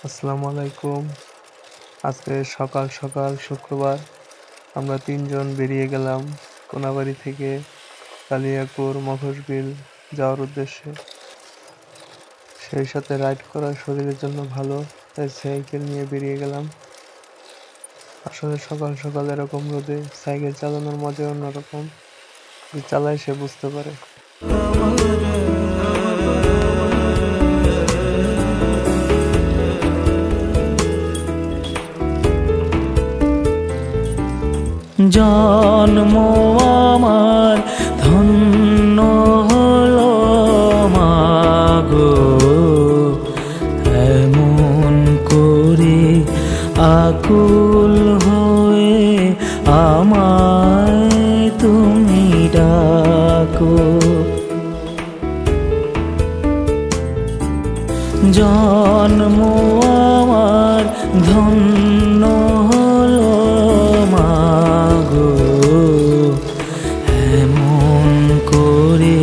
আসসালামু আলাইকুম। আজকে সকাল সকাল শুক্রবার আমরা তিনজন বেরিয়ে গেলাম কোনাবাড়ি থেকে কালিয়াকৈর মখশবিল যাওয়ার উদ্দেশ্যে। সেই সাথে রাইড করা শরীরের জন্য ভালো, তাই সাইকেল নিয়ে বেরিয়ে গেলাম। আসলে সকাল সকাল এরকম রোদে সাইকেল চালানোর মজা অন্যরকম, যে চালায় সে বুঝতে পারে। জন্ম আমার ধন্য হলো মাগো, এমন করে আকুল হয়ে আমায় তুমি ডাকো। জন্ম আমার ধন্য হলো মাগো, এমন করে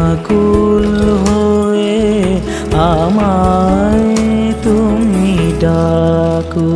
আকুল হয়ে আমায় তুমি ডাকো।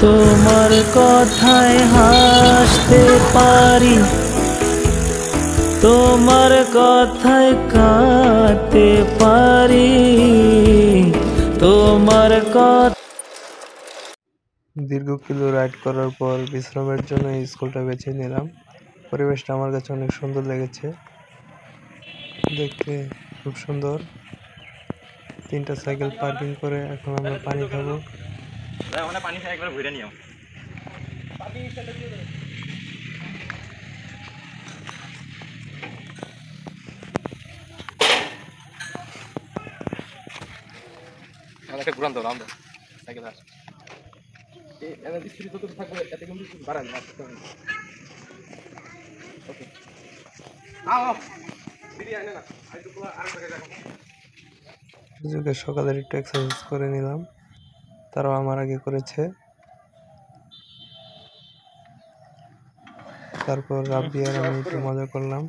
তোমার কথায় হাসতে পারি, তোমার কথায় কাঁদতে পারি, তোমার কথা। দীর্ঘ কিলো রাইড করার পর বিশ্রামের জন্য এই স্কুলটা বেছে নিলাম। পরিবেশটা আমার কাছে অনেক সুন্দর লেগেছে, দেখতে খুব সুন্দর। তিনটা সাইকেল পার্কিং করে এখন আমরা পানি খাবো। পানি খাই একবার ঘুরে নিও। আমাকে ঘুরান দাও রাম দাও সাইকেল আর এই এনার্জি ফ্রি তো থাকবে, এতে কিন্তু বাড়ান না। ওকে আও বিরিয়ানি না আইতো পুরো আর করে রাখো। সুযোগে সকালের একটু এক্সারসাইজ করে নিলাম, তারাও আমার আগে করেছে। তারপর রাব্বি আর আমি একটু মজা করলাম।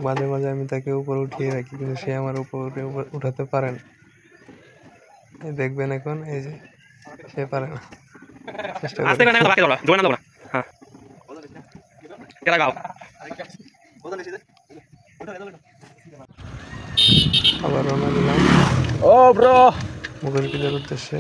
মাঝে মাঝে আমি তাকে উপরে উঠিয়ে রাখি, কিন্তু সে আমার উপরে উঠাতে পারে না। দেখবেন এখন এই যে সে পারে না, চেষ্টা করে। হ্যাঁ কেরা গাও আবার রওনা দিলাম ও ব্রো মুগলকিলের উদ্দেশ্যে।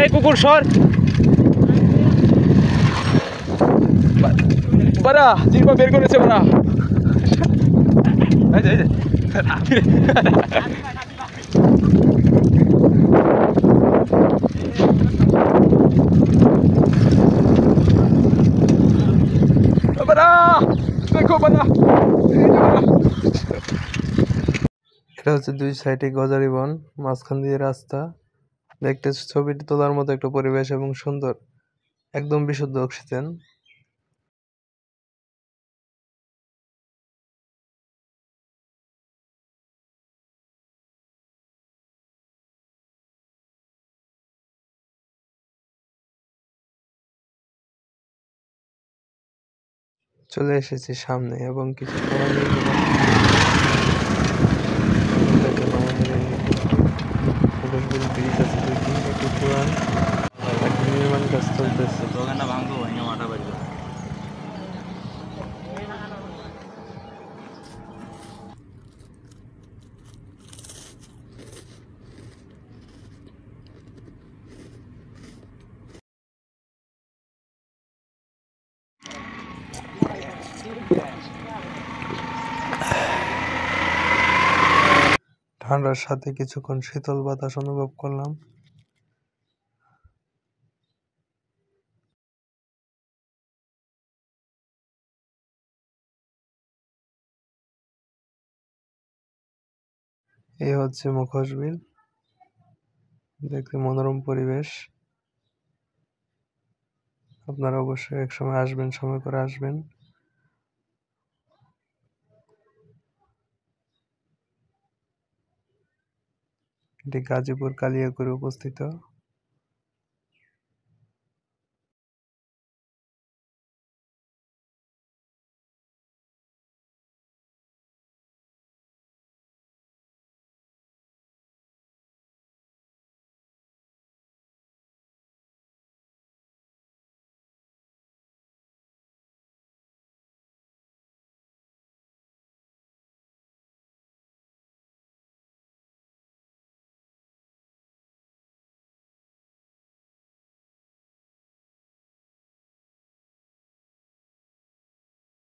এই কুকুর সর বাড়া জিরবা বের করেছে বাড়া। এই যে বাড়া দেখো বাড়া। এটা হচ্ছে দুই সাইডে গজারি বন, মাঝখান দিয়ে রাস্তা। দেখতে ছবিটি তোলার মতো একটা পরিবেশ এবং সুন্দর, একদম বিশুদ্ধ অক্সিজেন। চলে এসেছি সামনে এবং কিছু খাবার নিয়ে গেলাম। দেখেন আমাদের এই মখোশবিল ব্রিজ আছে দুইটি, একটি পুরান, একটি নির্মাণ কাজ চলতেছে। দোকানটা ভাঙবো ভেঙে মাথা বাড়ি যাবে। ঠান্ডার সাথে কিছুক্ষণ শীতল বাতাস অনুভব করলাম। এই হচ্ছে মুখোশবিল, দেখতে মনোরম পরিবেশ। আপনারা অবশ্যই একসময় আসবেন, সময় করে আসবেন। এটি গাজীপুর কালিয়াকৈরে অবস্থিত।